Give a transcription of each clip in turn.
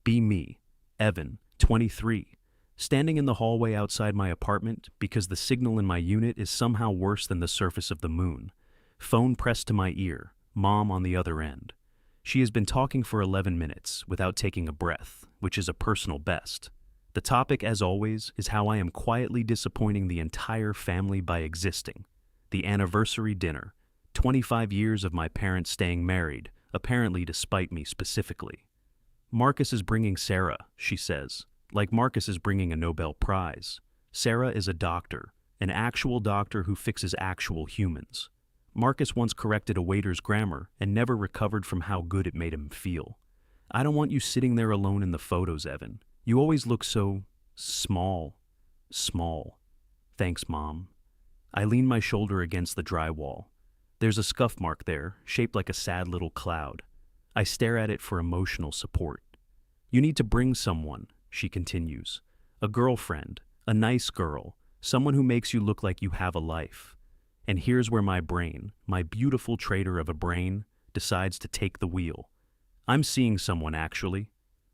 Be me, Evan, 23, standing in the hallway outside my apartment because the signal in my unit is somehow worse than the surface of the moon. Phone pressed to my ear, mom on the other end. She has been talking for 11 minutes without taking a breath, which is a personal best. The topic, as always, is how I am quietly disappointing the entire family by existing. The anniversary dinner, 25 years of my parents staying married, apparently despite me specifically. Marcus is bringing Sarah, she says, like Marcus is bringing a Nobel Prize. Sarah is a doctor, an actual doctor who fixes actual humans. Marcus once corrected a waiter's grammar and never recovered from how good it made him feel. I don't want you sitting there alone in the photos, Evan. You always look so small. Small. Thanks, Mom. I lean my shoulder against the drywall. There's a scuff mark there, shaped like a sad little cloud. I stare at it for emotional support. You need to bring someone, she continues. A girlfriend, a nice girl, someone who makes you look like you have a life. And here's where my brain, my beautiful traitor of a brain, decides to take the wheel. I'm seeing someone, actually.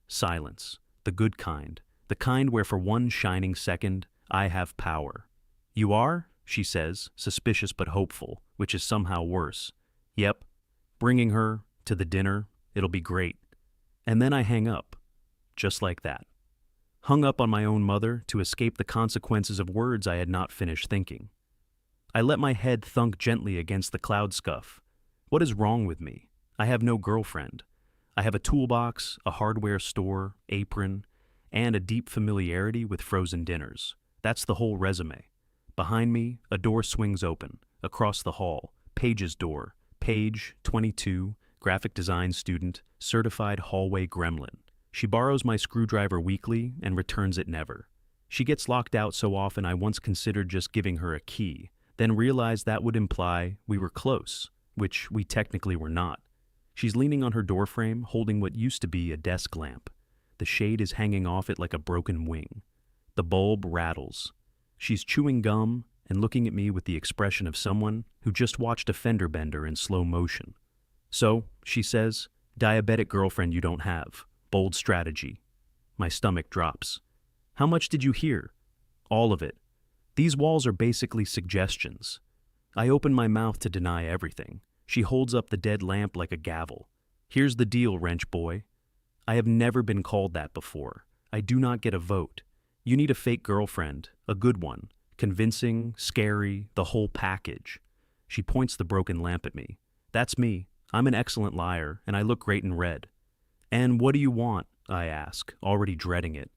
Silence. The good kind. The kind where for one shining second, I have power. You are? She says, suspicious but hopeful, which is somehow worse. Yep. Bringing her to the dinner. It'll be great. And then I hang up. Just like that. Hung up on my own mother to escape the consequences of words I had not finished thinking. I let my head thunk gently against the cloud scuff. What is wrong with me? I have no girlfriend. I have a toolbox, a hardware store, apron, and a deep familiarity with frozen dinners. That's the whole resume. Behind me, a door swings open. Across the hall, Paige's door. Paige, 22, graphic design student, certified hallway gremlin. She borrows my screwdriver weekly and returns it never. She gets locked out so often I once considered just giving her a key, then realized that would imply we were close, which we technically were not. She's leaning on her doorframe, holding what used to be a desk lamp. The shade is hanging off it like a broken wing. The bulb rattles. She's chewing gum and looking at me with the expression of someone who just watched a fender bender in slow motion. So, she says, diabetic girlfriend you don't have. Bold strategy. My stomach drops. How much did you hear? All of it. These walls are basically suggestions. I open my mouth to deny everything. She holds up the dead lamp like a gavel. Here's the deal, wrench boy. I have never been called that before. I do not get a vote. You need a fake girlfriend, a good one, convincing, scary, the whole package. She points the broken lamp at me. That's me. I'm an excellent liar, and I look great in red. And what do you want? I ask, already dreading it.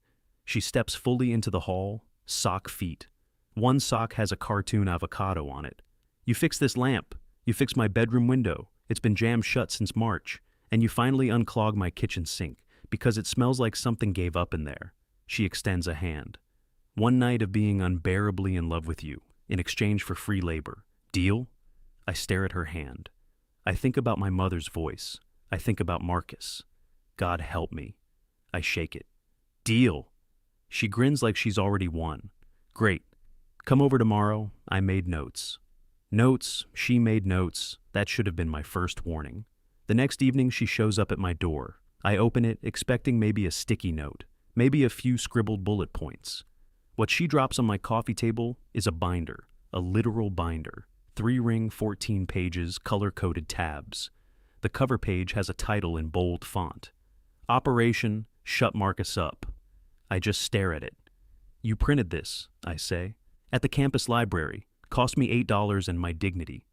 She steps fully into the hall, sock feet. One sock has a cartoon avocado on it. You fix this lamp. You fix my bedroom window. It's been jammed shut since March. And you finally unclog my kitchen sink because it smells like something gave up in there. She extends a hand. One night of being unbearably in love with you in exchange for free labor. Deal? I stare at her hand. I think about my mother's voice. I think about Marcus. God help me. I shake it. Deal. She grins like she's already won. Great. Come over tomorrow. I made notes. Notes, she made notes. That should have been my first warning. The next evening she shows up at my door. I open it, expecting maybe a sticky note, maybe a few scribbled bullet points. What she drops on my coffee table is a binder, a literal binder. 3-ring, 14 pages, color-coded tabs. The cover page has a title in bold font. Operation Shut Marcus Up. I just stare at it. You printed this, I say. At the campus library. Cost me $8 and my dignity.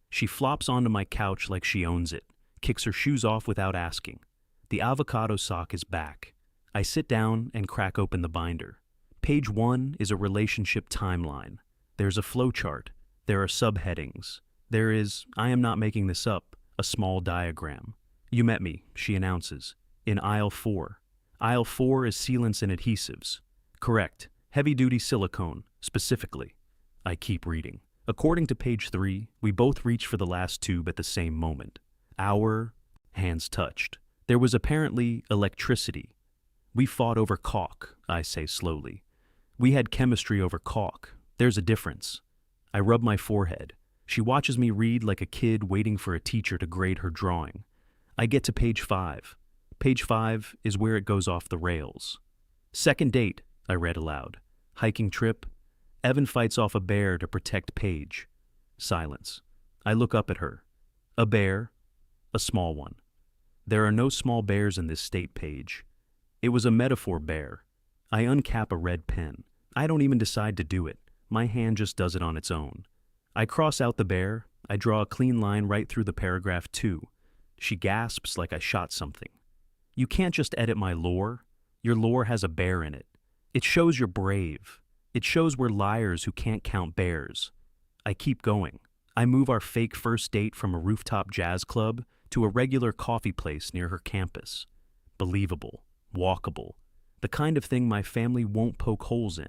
She flops onto my couch like she owns it, kicks her shoes off without asking. The avocado sock is back. I sit down and crack open the binder. Page 1 is a relationship timeline. There's a flowchart. There are subheadings. There is, I am not making this up, a small diagram. You met me, she announces, in aisle 4. Aisle 4 is sealants and adhesives. Correct. Heavy-duty silicone, specifically. I keep reading. According to page 3, we both reach for the last tube at the same moment. Our hands touched. There was apparently electricity. We fought over caulk, I say slowly. We had chemistry over caulk. There's a difference. I rub my forehead. She watches me read like a kid waiting for a teacher to grade her drawing. I get to page 5. Page 5 is where it goes off the rails. Second date, I read aloud. Hiking trip. Evan fights off a bear to protect Paige. Silence. I look up at her. A bear. A small one. There are no small bears in this state, Paige. It was a metaphor bear. I uncap a red pen. I don't even decide to do it. My hand just does it on its own. I cross out the bear. I draw a clean line right through the paragraph 2. She gasps like I shot something. You can't just edit my lore. Your lore has a bear in it. It shows you're brave. It shows we're liars who can't count bears. I keep going. I move our fake first date from a rooftop jazz club to a regular coffee place near her campus. Believable. Walkable. The kind of thing my family won't poke holes in.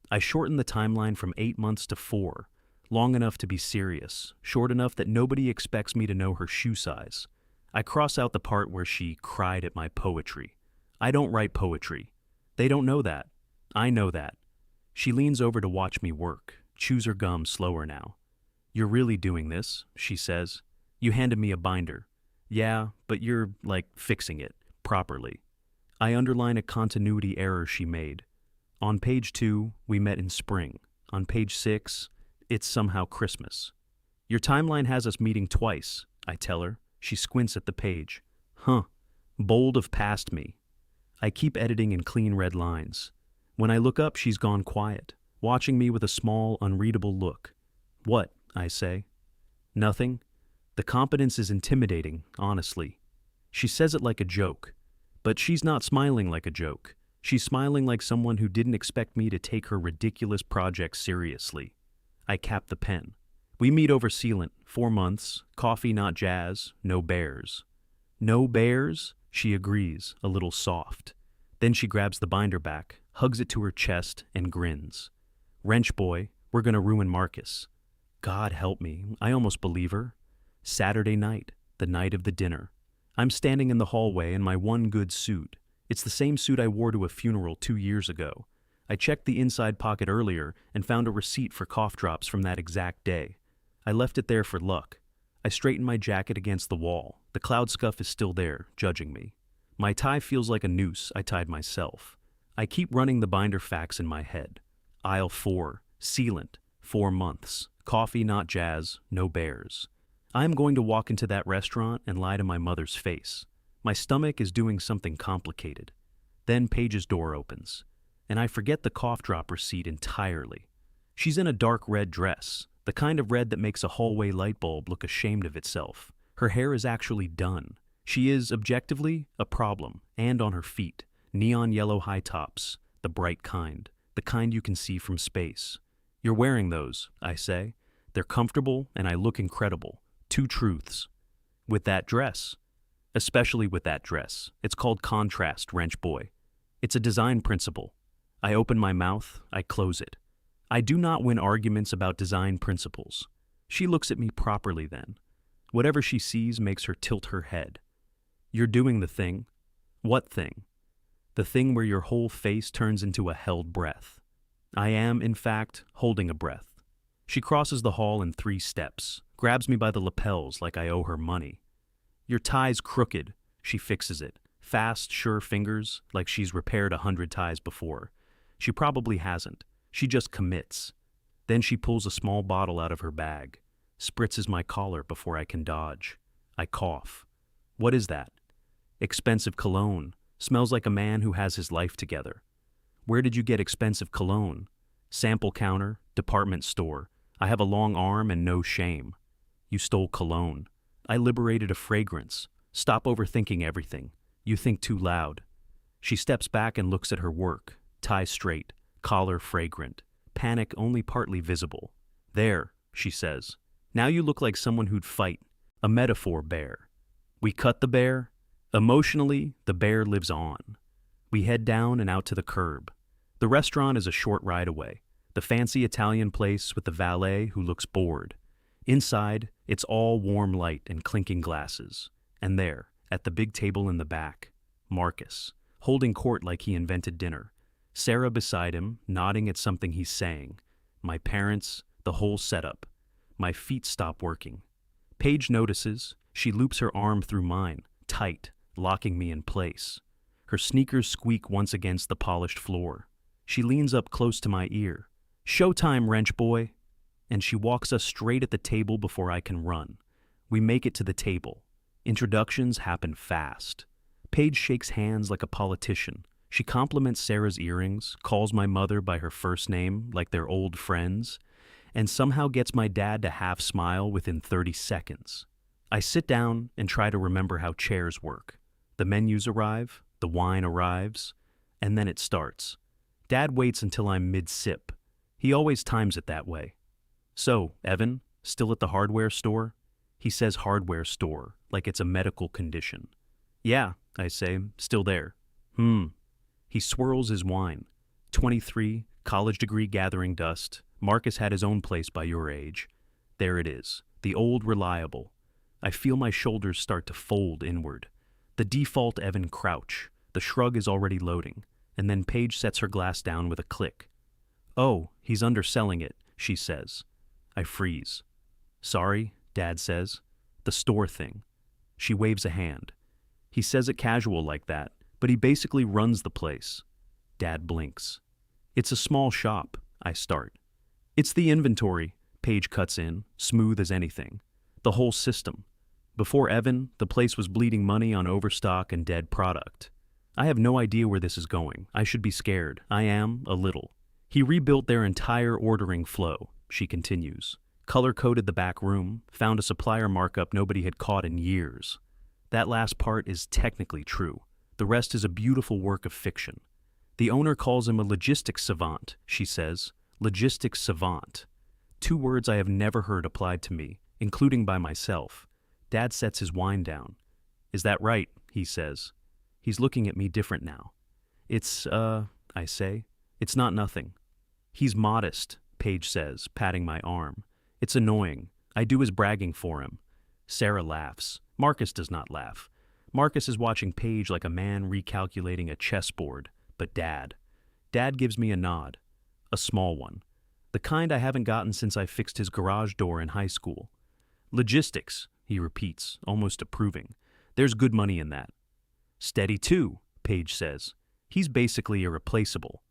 I shorten the timeline from 8 months to 4. Long enough to be serious. Short enough that nobody expects me to know her shoe size. I cross out the part where she cried at my poetry. I don't write poetry. They don't know that. I know that. She leans over to watch me work, chews her gum slower now. You're really doing this, she says. You handed me a binder. Yeah, but you're, fixing it, properly. I underline a continuity error she made. On page 2, we met in spring. On page 6, it's somehow Christmas. Your timeline has us meeting twice, I tell her. She squints at the page. Huh. Bold of past me. I keep editing in clean red lines. When I look up, she's gone quiet, watching me with a small, unreadable look. What? I say. Nothing. The competence is intimidating, honestly. She says it like a joke. But she's not smiling like a joke. She's smiling like someone who didn't expect me to take her ridiculous project seriously. I cap the pen. We meet over sealant, 4 months, coffee not jazz, no bears. No bears? She agrees, a little soft. Then she grabs the binder back, hugs it to her chest, and grins. Wrench boy, we're gonna ruin Marcus. God help me, I almost believe her. Saturday night, the night of the dinner. I'm standing in the hallway in my one good suit. It's the same suit I wore to a funeral 2 years ago. I checked the inside pocket earlier and found a receipt for cough drops from that exact day. I left it there for luck. I straighten my jacket against the wall. The cloud scuff is still there, judging me. My tie feels like a noose I tied myself. I keep running the binder facts in my head. Aisle 4, sealant, 4 months, coffee not jazz, no bears. I am going to walk into that restaurant and lie to my mother's face. My stomach is doing something complicated. Then Paige's door opens, and I forget the cough drop receipt entirely. She's in a dark red dress, the kind of red that makes a hallway light bulb look ashamed of itself. Her hair is actually done. She is, objectively, a problem, and on her feet. Neon yellow high tops, the bright kind you can see from space. You're wearing those, I say. They're comfortable, and I look incredible. 2 truths. With that dress. Especially with that dress. It's called contrast, wrench boy. It's a design principle. I open my mouth, I close it. I do not win arguments about design principles. She looks at me properly then. Whatever she sees makes her tilt her head. You're doing the thing. What thing? The thing where your whole face turns into a held breath. I am, in fact, holding a breath. She crosses the hall in 3 steps, grabs me by the lapels like I owe her money. Your tie's crooked, she fixes it. Fast, sure fingers, like she's repaired 100 ties before. She probably hasn't. She just commits. Then she pulls a small bottle out of her bag, spritzes my collar before I can dodge. I cough. What is that? Expensive cologne. Smells like a man who has his life together. Where did you get expensive cologne? Sample counter, department store. I have a long arm and no shame. You stole cologne. I liberated a fragrance. Stop overthinking everything. You think too loud. She steps back and looks at her work. Tie straight, collar fragrant, panic only partly visible. There, she says. Now you look like someone who'd fight. A metaphor bear. We cut the bear. Emotionally, the bear lives on. We head down and out to the curb. The restaurant is a short ride away. The fancy Italian place with the valet who looks bored. Inside, it's all warm light and clinking glasses. And there, at the big table in the back, Marcus, holding court like he invented dinner. Sarah beside him, nodding at something he's saying. My parents, the whole setup. My feet stop working. Paige notices. She loops her arm through mine, tight, locking me in place. Her sneakers squeak once against the polished floor. She leans up close to my ear. "Showtime, wrench boy!" And she walks us straight at the table before I can run. We make it to the table. Introductions happen fast. Paige shakes hands like a politician. She compliments Sarah's earrings, calls my mother by her first name like they're old friends, and somehow gets my dad to half smile within 30 seconds. I sit down and try to remember how chairs work. The menus arrive, the wine arrives, and then it starts. Dad waits until I'm mid-sip. He always times it that way. "So, Evan, still at the hardware store?" He says hardware store, like it's a medical condition. "Yeah," I say, "still there." He swirls his wine. 23, college degree gathering dust. Marcus had his own place by your age. There it is, the old reliable. I feel my shoulders start to fold inward. The default Evan crouch. The shrug is already loading, and then Paige sets her glass down with a click. "Oh, he's underselling it," she says. I freeze. "Sorry," Dad says. "The store thing." She waves a hand. He says it casual like that, but he basically runs the place. Dad blinks. "It's a small shop," I start. "It's the inventory," Paige cuts in, smooth as anything. "The whole system. Before Evan, the place was bleeding money on overstock and dead product. I have no idea where this is going. I should be scared. I am, a little. He rebuilt their entire ordering flow," she continues. "Color-coded the back room, found a supplier markup nobody had caught in years. That last part is technically true. The rest is a beautiful work of fiction. The owner calls him a logistics savant," she says. Logistics savant. 2 words I have never heard applied to me, including by myself. Dad sets his wine down. "Is that right?" he says. He's looking at me different now. "It's, I say. "It's not nothing." "He's modest," Paige says, patting my arm. "It's annoying. I do his bragging for him." Sarah laughs. Marcus does not laugh. Marcus is watching Paige like a man recalculating a chessboard, but Dad gives me a nod. A small one. The kind I haven't gotten since I fixed his garage door in high school. "Logistics," he repeats, almost approving. "There's good money in that." "Steady too," Paige says. "He's basically irreplaceable."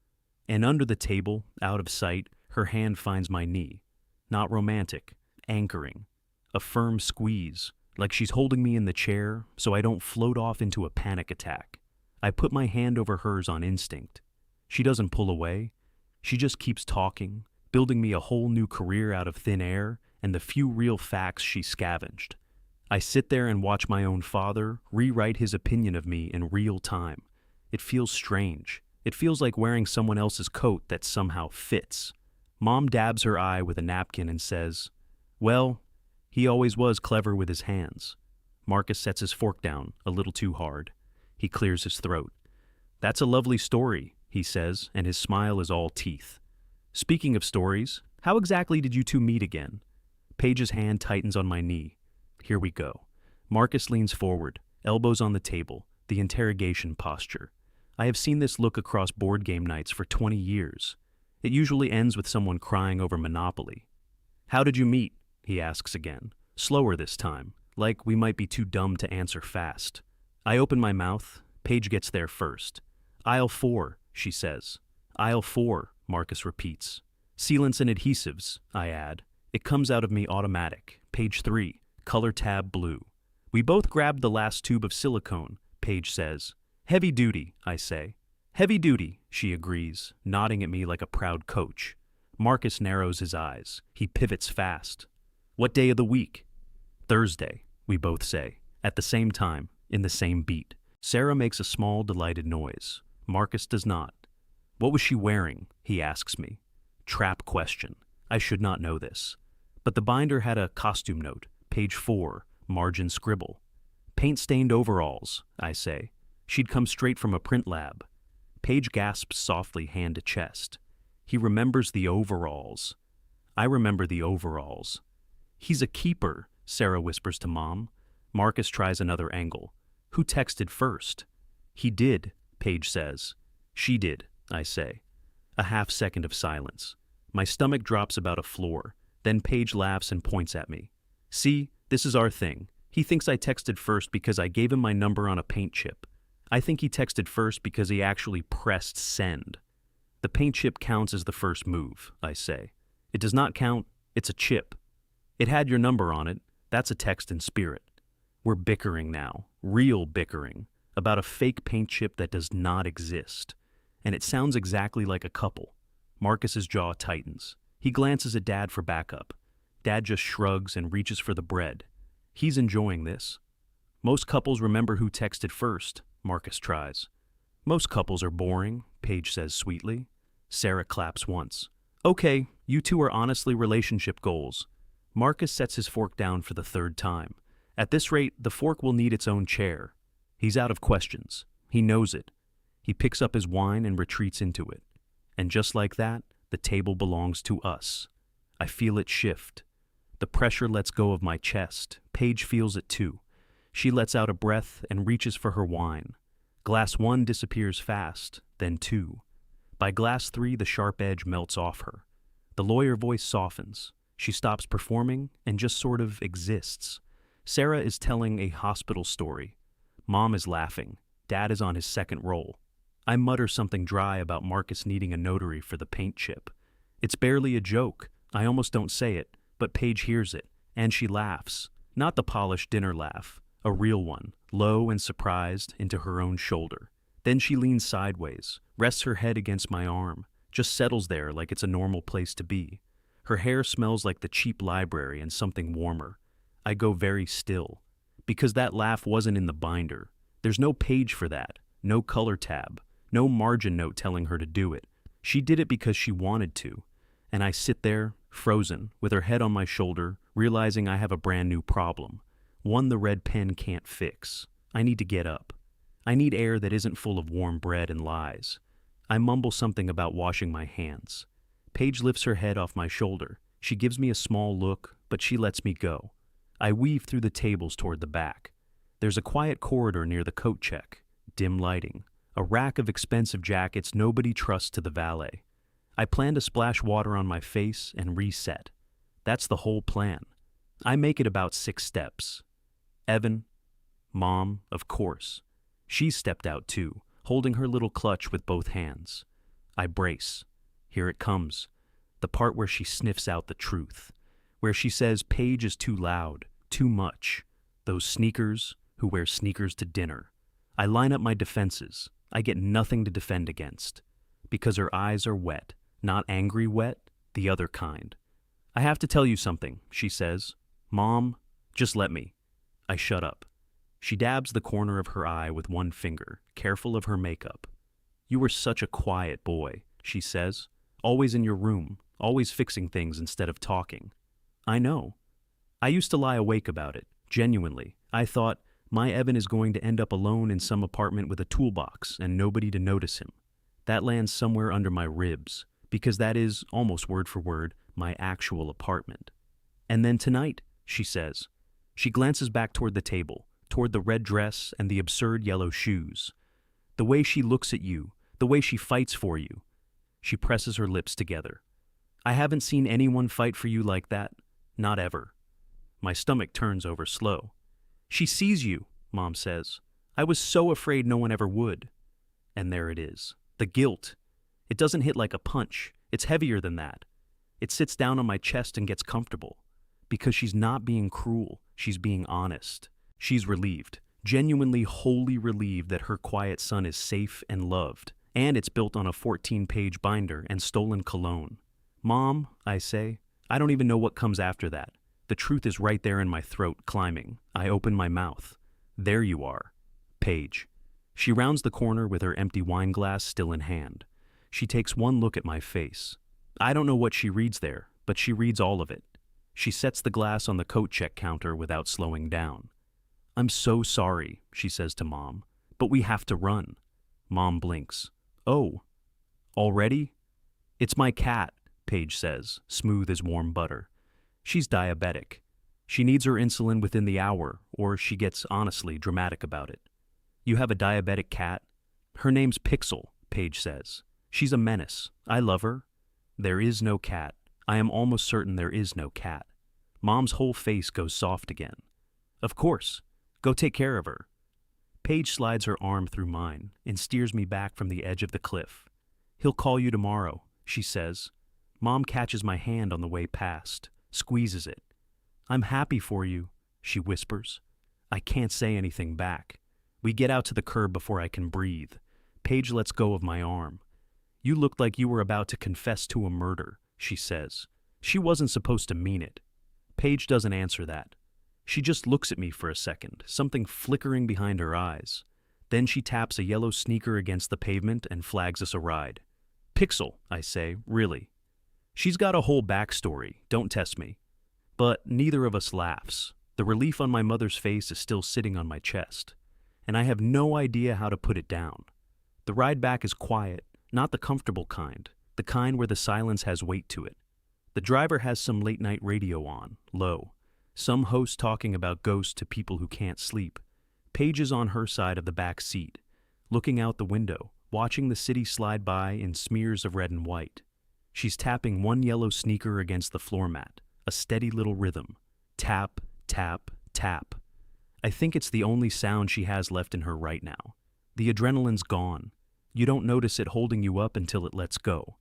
And under the table, out of sight, her hand finds my knee. Not romantic, anchoring. A firm squeeze, like she's holding me in the chair so I don't float off into a panic attack. I put my hand over hers on instinct. She doesn't pull away. She just keeps talking, building me a whole new career out of thin air and the few real facts she scavenged. I sit there and watch my own father rewrite his opinion of me in real time. It feels strange. It feels like wearing someone else's coat that somehow fits. Mom dabs her eye with a napkin and says, "Well, he always was clever with his hands." Marcus sets his fork down, a little too hard. He clears his throat. "That's a lovely story," he says, and his smile is all teeth. "Speaking of stories, how exactly did you two meet again?" Paige's hand tightens on my knee. Here we go. Marcus leans forward, elbows on the table, the interrogation posture. I have seen this look across board game nights for 20 years. It usually ends with someone crying over Monopoly. "How did you meet?" he asks again, slower this time, like we might be too dumb to answer fast. I open my mouth. Paige gets there first. "Aisle 4, she says. "Aisle 4, Marcus repeats. "Sealants and adhesives," I add. It comes out of me automatic. Page 3, color tab blue. "We both grabbed the last tube of silicone," Paige says. "Heavy duty," I say. "Heavy duty," she agrees, nodding at me like a proud coach. Marcus narrows his eyes. He pivots fast. "What day of the week?" "Thursday," we both say, at the same time, in the same beat. Sarah makes a small, delighted noise. Marcus does not. "What was she wearing?" he asks me. Trap question. I should not know this. But the binder had a costume note, page 4, margin scribble. "Paint-stained overalls," I say. She'd come straight from a print lab. Paige gasps softly, hand to chest. He remembers the overalls. I remember the overalls. "He's a keeper," Sarah whispers to Mom. Marcus tries another angle. "Who texted first?" "He did," Paige says. "She did," I say. A half second of silence. My stomach drops about a floor. Then Paige laughs and points at me. "See, this is our thing. He thinks I texted first because I gave him my number on a paint chip. I think he texted first because he actually pressed send. The paint chip counts as the first move, I say. It does not count, it's a chip. It had your number on it, that's a text in spirit. We're bickering now, real bickering, about a fake paint chip that does not exist. And it sounds exactly like a couple. Marcus's jaw tightens. He glances at Dad for backup. Dad just shrugs and reaches for the bread. He's enjoying this. Most couples remember who texted first, Marcus tries. Most couples are boring, Paige says sweetly. Sarah claps once. Okay, you two are honestly relationship goals. Marcus sets his fork down for the third time. At this rate, the fork will need its own chair. He's out of questions. He knows it. He picks up his wine and retreats into it. And just like that, the table belongs to us. I feel it shift. The pressure lets go of my chest. Paige feels it too. She lets out a breath and reaches for her wine. Glass 1 disappears fast, then 2. By glass 3, the sharp edge melts off her. The lawyer voice softens. She stops performing and just sort of exists. Sarah is telling a hospital story. Mom is laughing. Dad is on his second roll. I mutter something dry about Marcus needing a notary for the paint chip. It's barely a joke. I almost don't say it, but Paige hears it, and she laughs. Not the polished dinner laugh, a real one, low and surprised, into her own shoulder. Then she leans sideways, rests her head against my arm, just settles there like it's a normal place to be. Her hair smells like the cheap library and something warmer. I go very still, because that laugh wasn't in the binder. There's no page for that, no color tab, no margin note telling her to do it. She did it because she wanted to. And I sit there, frozen, with her head on my shoulder, realizing I have a brand new problem. One the red pen can't fix. I need to get up. I need air that isn't full of warm bread and lies. I mumble something about washing my hands. Paige lifts her head off my shoulder. She gives me a small look, but she lets me go. I weave through the tables toward the back. There's a quiet corridor near the coat check, dim lighting, a rack of expensive jackets nobody trusts to the valet. I plan to splash water on my face and reset. That's the whole plan. I make it about 6 steps. Evan, Mom, of course. She's stepped out too, holding her little clutch with both hands. I brace. Here it comes. The part where she sniffs out the truth. Where she says Paige is too loud, too much. Those sneakers who wear sneakers to dinner. I line up my defenses. I get nothing to defend against. Because her eyes are wet. Not angry wet, the other kind. I have to tell you something, she says. Mom, just let me. I shut up. She dabs the corner of her eye with one finger, careful of her makeup. You were such a quiet boy, she says. Always in your room, always fixing things instead of talking. I know. I used to lie awake about it, genuinely. I thought, my Evan is going to end up alone in some apartment with a toolbox and nobody to notice him. That lands somewhere under my ribs, because that is, almost word for word, my actual apartment. And then tonight, she says. She glances back toward the table, toward the red dress and the absurd yellow shoes. The way she looks at you, the way she fights for you. She presses her lips together. I haven't seen anyone fight for you like that. Not ever. My stomach turns over slow. She sees you, Mom says. I was so afraid no one ever would. And there it is. The guilt. It doesn't hit like a punch. It's heavier than that. It sits down on my chest and gets comfortable. Because she's not being cruel. She's being honest. She's relieved. Genuinely wholly relieved that her quiet son is safe and loved. And it's built on a 14-page binder and stolen cologne. Mom, I say, I don't even know what comes after that. The truth is right there in my throat, climbing. I open my mouth. There you are. Paige. She rounds the corner with her empty wine glass still in hand. She takes one look at my face. I don't know what she reads there, but she reads all of it. She sets the glass on the coat check counter without slowing down. I'm so sorry, she says to Mom, but we have to run. Mom blinks. Oh, already? It's my cat, Paige says, smooth as warm butter. She's diabetic. She needs her insulin within the hour, or she gets honestly dramatic about it. You have a diabetic cat? Her name's Pixel, Paige says. She's a menace. I love her. There is no cat. I am almost certain there is no cat. Mom's whole face goes soft again. Of course. Go take care of her. Paige slides her arm through mine and steers me back from the edge of the cliff. He'll call you tomorrow, she says. Mom catches my hand on the way past, squeezes it. I'm happy for you, she whispers. I can't say anything back. We get out to the curb before I can breathe. Paige lets go of my arm. You looked like you were about to confess to a murder, she says. She wasn't supposed to mean it. Paige doesn't answer that. She just looks at me for a second, something flickering behind her eyes. Then she taps a yellow sneaker against the pavement and flags us a ride. Pixel, I say, really. She's got a whole backstory, don't test me. But neither of us laughs. The relief on my mother's face is still sitting on my chest, and I have no idea how to put it down. The ride back is quiet, not the comfortable kind, the kind where the silence has weight to it. The driver has some late-night radio on, low. Some host talking about ghosts to people who can't sleep. Paige is on her side of the back seat, looking out the window, watching the city slide by in smears of red and white. She's tapping one yellow sneaker against the floor mat, a steady little rhythm. Tap, tap, tap. I think it's the only sound she has left in her right now. The adrenaline's gone. You don't notice it holding you up until it lets go.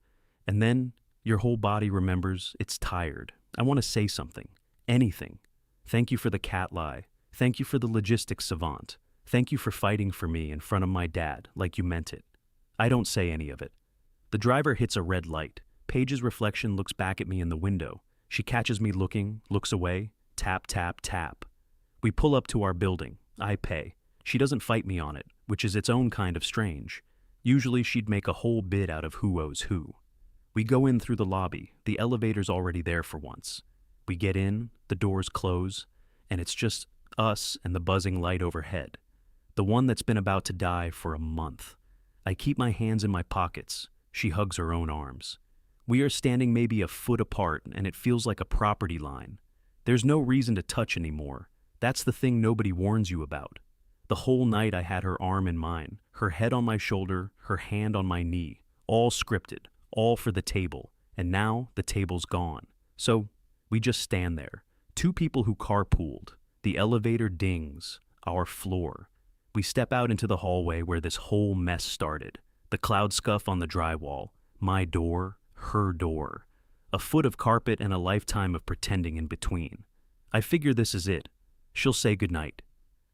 And then your whole body remembers it's tired. I want to say something. Anything. Thank you for the cat lie. Thank you for the logistics savant. Thank you for fighting for me in front of my dad, like you meant it. I don't say any of it. The driver hits a red light. Paige's reflection looks back at me in the window. She catches me looking, looks away. Tap, tap, tap. We pull up to our building. I pay. She doesn't fight me on it, which is its own kind of strange. Usually she'd make a whole bit out of who owes who. We go in through the lobby. The elevator's already there for once. We get in, the doors close, and it's just us and the buzzing light overhead. The one that's been about to die for a month. I keep my hands in my pockets. She hugs her own arms. We are standing maybe a foot apart, and it feels like a property line. There's no reason to touch anymore. That's the thing nobody warns you about. The whole night I had her arm in mine, her head on my shoulder, her hand on my knee, all scripted, all for the table, and now the table's gone. So we just stand there, two people who carpooled. The elevator dings, our floor. We step out into the hallway where this whole mess started. The cloud scuff on the drywall, my door, her door. A foot of carpet and a lifetime of pretending in between. I figure this is it. She'll say goodnight.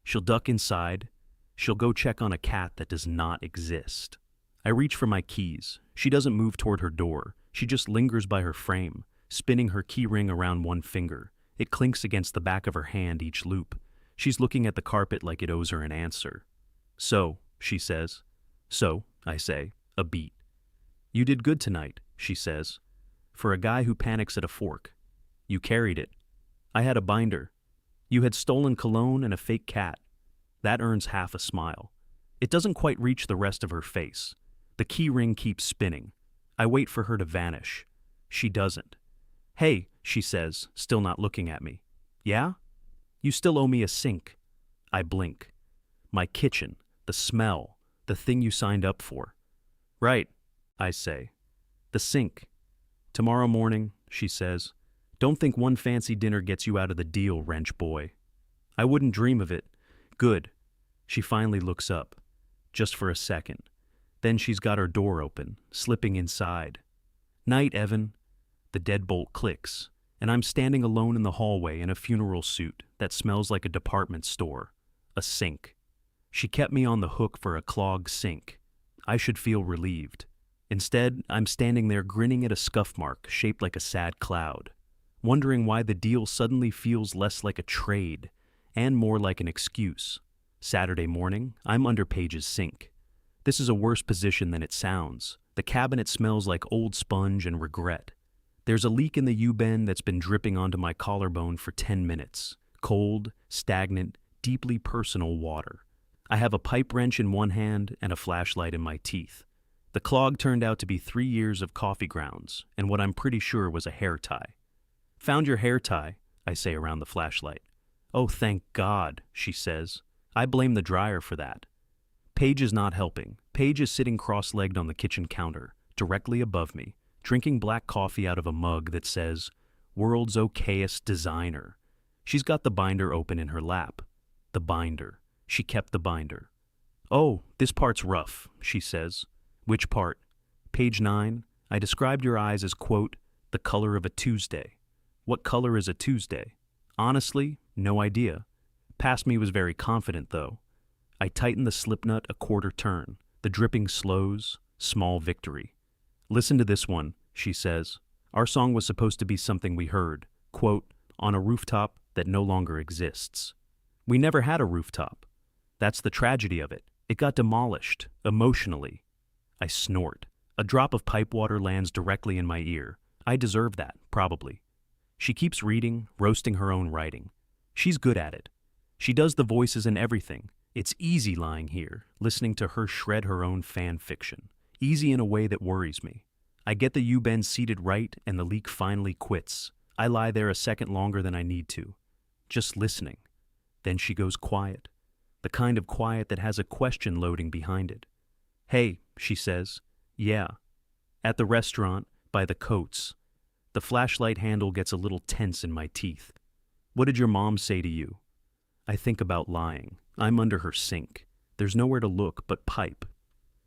She'll duck inside. She'll go check on a cat that does not exist. I reach for my keys. She doesn't move toward her door. She just lingers by her frame, spinning her key ring around one finger. It clinks against the back of her hand each loop. She's looking at the carpet like it owes her an answer. So, she says. So, I say, a beat. You did good tonight, she says. For a guy who panics at a fork. You carried it. I had a binder. You had stolen cologne and a fake cat. That earns half a smile. It doesn't quite reach the rest of her face. The key ring keeps spinning. I wait for her to vanish. She doesn't. Hey, she says, still not looking at me. Yeah? You still owe me a sink. I blink. My kitchen, the smell, the thing you signed up for. Right, I say. The sink. Tomorrow morning, she says. Don't think one fancy dinner gets you out of the deal, wrench boy. I wouldn't dream of it. Good. She finally looks up. Just for a second. Then she's got her door open, slipping inside. Night, Evan. The deadbolt clicks, and I'm standing alone in the hallway in a funeral suit that smells like a department store. A sink. She kept me on the hook for a clogged sink. I should feel relieved. Instead, I'm standing there grinning at a scuff mark shaped like a sad cloud, wondering why the deal suddenly feels less like a trade and more like an excuse. Saturday morning, I'm under Paige's sink. This is a worse position than it sounds. The cabinet smells like old sponge and regret. There's a leak in the U-bend that's been dripping onto my collarbone for 10 minutes. Cold, stagnant, deeply personal water. I have a pipe wrench in one hand and a flashlight in my teeth. The clog turned out to be 3 years of coffee grounds and what I'm pretty sure was a hair tie. Found your hair tie, I say around the flashlight. Oh, thank God, she says. I blame the dryer for that. Paige is not helping. Paige is sitting cross-legged on the kitchen counter, directly above me, drinking black coffee out of a mug that says, World's Okayest Designer. She's got the binder open in her lap. The binder. She kept the binder. "Oh, this part's rough," she says. "Which part?" "Page 9. I described your eyes as, quote, the color of a Tuesday." "What color is a Tuesday?" "Honestly, no idea." Past me was very confident, though. I tighten the slipnut a quarter turn. The dripping slows. Small victory. "Listen to this one," she says. "Our song was supposed to be something we heard, quote, on a rooftop that no longer exists." We never had a rooftop. That's the tragedy of it. It got demolished, emotionally. I snort. A drop of pipe water lands directly in my ear. I deserve that, probably. She keeps reading, roasting her own writing. She's good at it. She does the voices and everything. It's easy lying here, listening to her shred her own fan fiction. Easy in a way that worries me. I get the U-bend seated right and the leak finally quits. I lie there a second longer than I need to. Just listening. Then she goes quiet. The kind of quiet that has a question loading behind it. "Hey," she says. "Yeah." "At the restaurant, by the Coats." The flashlight handle gets a little tense in my teeth. "What did your mom say to you?" I think about lying. I'm under her sink. There's nowhere to look but pipe.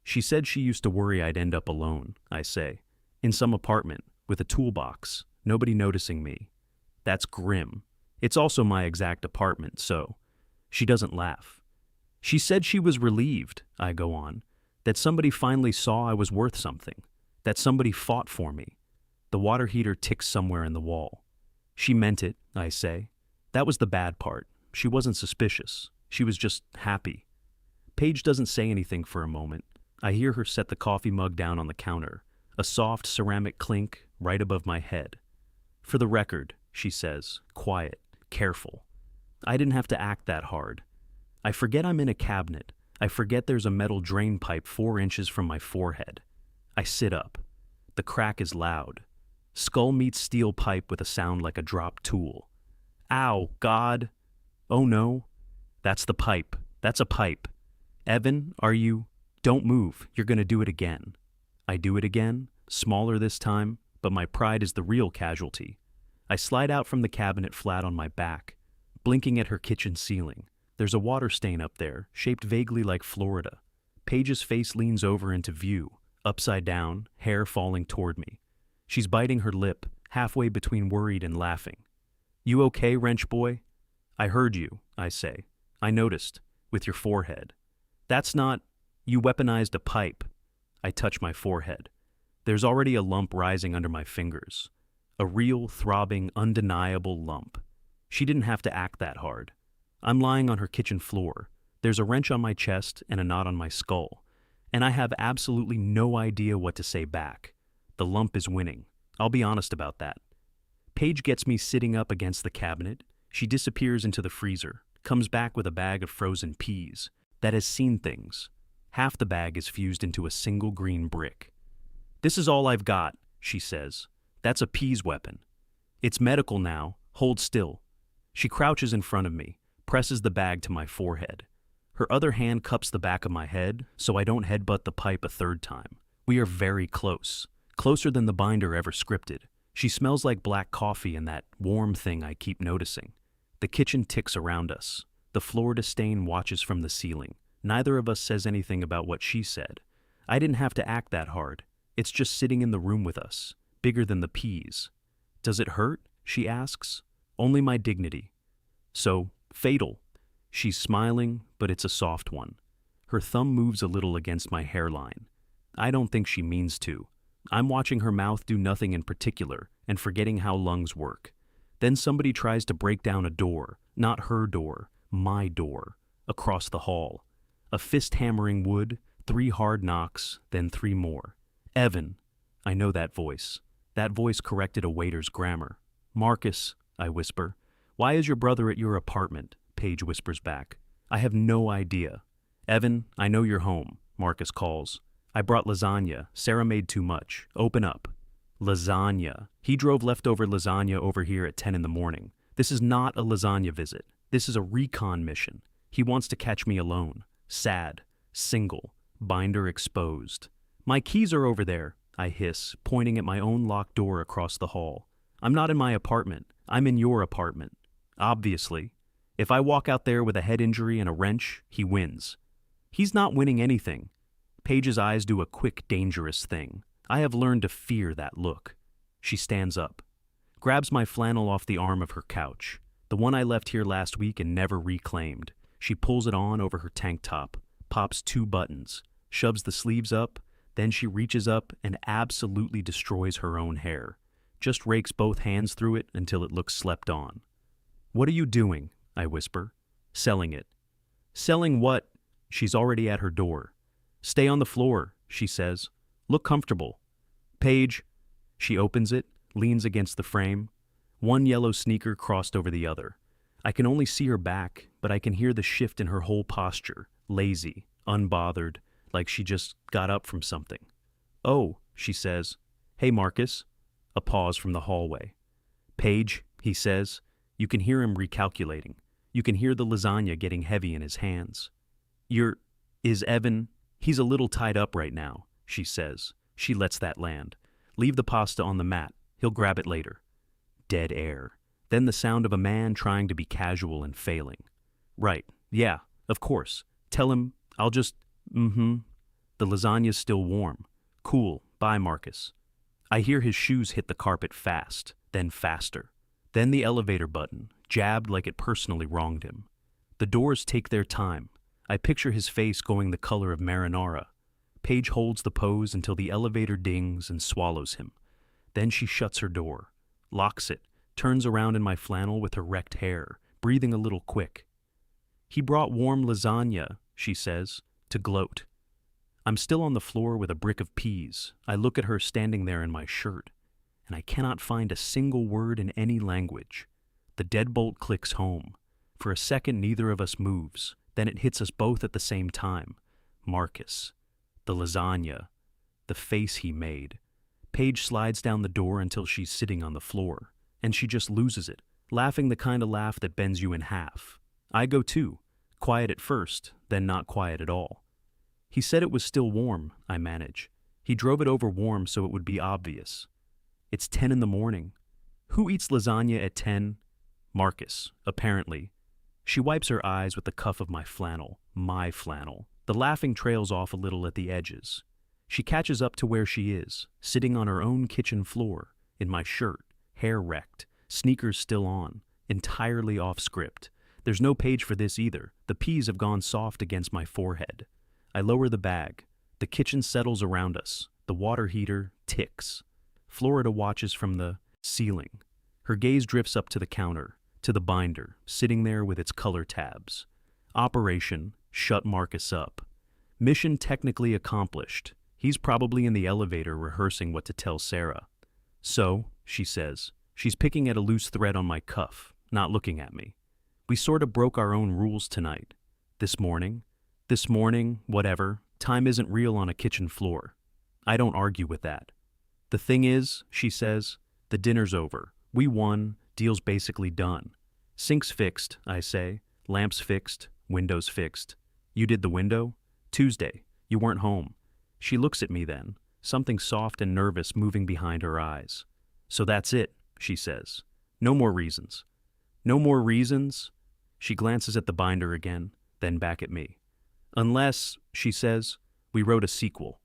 "She said she used to worry I'd end up alone," I say. "In some apartment, with a toolbox, nobody noticing me." That's grim. It's also my exact apartment, so. She doesn't laugh. "She said she was relieved," I go on, "that somebody finally saw I was worth something, that somebody fought for me." The water heater ticks somewhere in the wall. "She meant it," I say. That was the bad part. She wasn't suspicious. She was just happy. Paige doesn't say anything for a moment. I hear her set the coffee mug down on the counter, a soft ceramic clink right above my head. "For the record," she says, quiet, careful. I didn't have to act that hard. I forget I'm in a cabinet. I forget there's a metal drain pipe 4 inches from my forehead. I sit up. The crack is loud. Skull meets steel pipe with a sound like a dropped tool. "Ow, God!" "Oh no. That's the pipe. That's a pipe. Evan, are you—" "Don't move. You're gonna do it again." I do it again, smaller this time, but my pride is the real casualty. I slide out from the cabinet flat on my back, blinking at her kitchen ceiling. There's a water stain up there, shaped vaguely like Florida. Paige's face leans over into view, upside down, hair falling toward me. She's biting her lip, halfway between worried and laughing. "You okay, wrench boy?" "I heard you," I say. "I noticed, with your forehead." "That's not— You weaponized a pipe." I touch my forehead. There's already a lump rising under my fingers. A real, throbbing, undeniable lump. She didn't have to act that hard. I'm lying on her kitchen floor. There's a wrench on my chest and a knot on my skull. And I have absolutely no idea what to say back. The lump is winning. I'll be honest about that. Paige gets me sitting up against the cabinet. She disappears into the freezer, comes back with a bag of frozen peas that has seen things. Half the bag is fused into a single green brick. "This is all I've got," she says. "That's a peas weapon. It's medical now. Hold still." She crouches in front of me, presses the bag to my forehead. Her other hand cups the back of my head so I don't headbutt the pipe a third time. We are very close. Closer than the binder ever scripted. She smells like black coffee and that warm thing I keep noticing. The kitchen ticks around us. The Florida stain watches from the ceiling. Neither of us says anything about what she said. I didn't have to act that hard. It's just sitting in the room with us, bigger than the peas. "Does it hurt?" she asks. "Only my dignity." "So, fatal." She's smiling, but it's a soft one. Her thumb moves a little against my hairline. I don't think she means to. I'm watching her mouth do nothing in particular and forgetting how lungs work. Then somebody tries to break down a door, not her door, my door, across the hall. A fist hammering wood, 3 hard knocks, then 3 more. "Evan." I know that voice. That voice corrected a waiter's grammar. "Marcus," I whisper. "Why is your brother at your apartment?" Paige whispers back. I have no idea. "Evan, I know you're home," Marcus calls. "I brought lasagna. Sarah made too much. Open up." Lasagna. He drove leftover lasagna over here at 10 in the morning. This is not a lasagna visit. This is a recon mission. He wants to catch me alone. Sad. Single. Binder exposed. "My keys are over there," I hiss, pointing at my own locked door across the hall. "I'm not in my apartment. I'm in your apartment." Obviously. If I walk out there with a head injury and a wrench, he wins. He's not winning anything. Paige's eyes do a quick, dangerous thing. I have learned to fear that look. She stands up, grabs my flannel off the arm of her couch, the one I left here last week and never reclaimed. She pulls it on over her tank top, pops 2 buttons, shoves the sleeves up, then she reaches up and absolutely destroys her own hair. Just rakes both hands through it until it looks slept on. "What are you doing?" I whisper. "Selling it." "Selling what?" She's already at her door. "Stay on the floor," she says. "Look comfortable." "Paige." She opens it, leans against the frame. One yellow sneaker crossed over the other. I can only see her back, but I can hear the shift in her whole posture, lazy, unbothered, like she just got up from something. "Oh," she says. "Hey, Marcus." A pause from the hallway. "Paige," he says. You can hear him recalculating. You can hear the lasagna getting heavy in his hands. Is Evan? He's a little tied up right now," she says. She lets that land. "Leave the pasta on the mat. He'll grab it later." Dead air. Then the sound of a man trying to be casual and failing. "Right. Yeah, of course. Tell him I'll just, The lasagna's still warm. Cool. Bye, Marcus." I hear his shoes hit the carpet fast, then faster. Then the elevator button, jabbed like it personally wronged him. The doors take their time. I picture his face going the color of marinara. Paige holds the pose until the elevator dings and swallows him. Then she shuts her door, locks it, turns around in my flannel with her wrecked hair, breathing a little quick. "He brought warm lasagna," she says, to gloat. I'm still on the floor with a brick of peas. I look at her standing there in my shirt, and I cannot find a single word in any language. The deadbolt clicks home. For a second, neither of us moves. Then it hits us both at the same time. Marcus. The lasagna. The face he made. Paige slides down the door until she's sitting on the floor, and she just loses it, laughing the kind of laugh that bends you in half. I go too, quiet at first, then not quiet at all. "He said it was still warm," I manage. "He drove it over warm so it would be obvious." "It's 10 in the morning. Who eats lasagna at 10? Marcus, apparently." She wipes her eyes with the cuff of my flannel. My flannel. The laughing trails off a little at the edges. She catches up to where she is, sitting on her own kitchen floor, in my shirt, hair wrecked, sneakers still on, entirely off script. There's no page for this either. The peas have gone soft against my forehead. I lower the bag. The kitchen settles around us. The water heater ticks. Florida watches from the ceiling. Her gaze drifts up to the counter, to the binder, sitting there with its color tabs. Operation, shut Marcus up. Mission technically accomplished. He's probably in the elevator rehearsing what to tell Sarah. "So," she says. She's picking at a loose thread on my cuff, not looking at me. "We sort of broke our own rules tonight. This morning, whatever. Time isn't real on a kitchen floor." I don't argue with that. "The thing is," she says, "the dinner's over. We won. Deal's basically done." "Sink's fixed," I say. "Lamps fixed. Windows fixed." "You did the window?" "Tuesday. You weren't home." She looks at me then, something soft and nervous moving behind her eyes. "So that's it," she says. "No more reasons." "No more reasons?" She glances at the binder again, then back at me. "Unless," she says, "we wrote a sequel.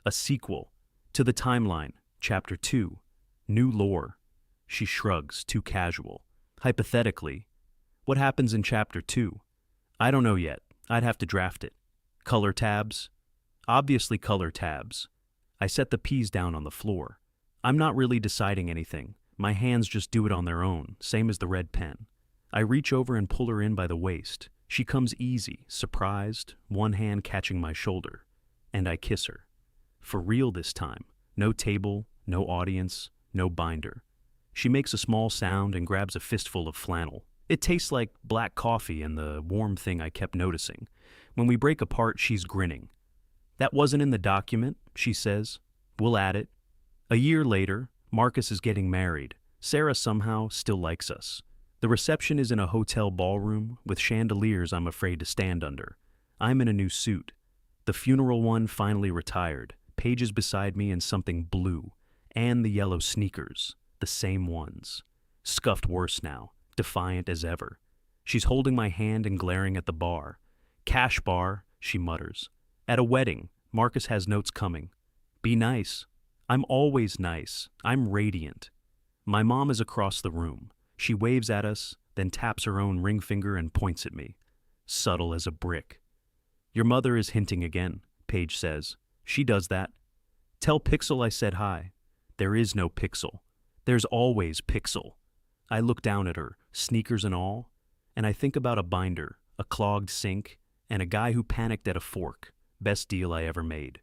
A sequel. To the timeline. Chapter 2. New lore." She shrugs, too casual. "Hypothetically. What happens in Chapter 2? "I don't know yet. I'd have to draft it." "Color tabs?" "Obviously color tabs." I set the peas down on the floor. I'm not really deciding anything. My hands just do it on their own, same as the red pen. I reach over and pull her in by the waist. She comes easy, surprised, one hand catching my shoulder. And I kiss her. For real this time. No table, no audience, no binder. She makes a small sound and grabs a fistful of flannel. It tastes like black coffee and the warm thing I kept noticing. When we break apart, she's grinning. "That wasn't in the document," she says. "We'll add it." A year later, Marcus is getting married. Sarah somehow still likes us. The reception is in a hotel ballroom with chandeliers I'm afraid to stand under. I'm in a new suit. The funeral one finally retired. Paige is beside me in something blue. And the yellow sneakers. The same ones. Scuffed worse now. defiant as ever. She's holding my hand and glaring at the bar. Cash bar, she mutters. At a wedding, Marcus has notes coming. Be nice. I'm always nice. I'm radiant. My mom is across the room. She waves at us, then taps her own ring finger and points at me. Subtle as a brick. Your mother is hinting again, Paige says. She does that. Tell Pixel I said hi. There is no Pixel. There's always Pixel. I look down at her, sneakers and all, and I think about a binder, a clogged sink, and a guy who panicked at a fork. Best deal I ever made.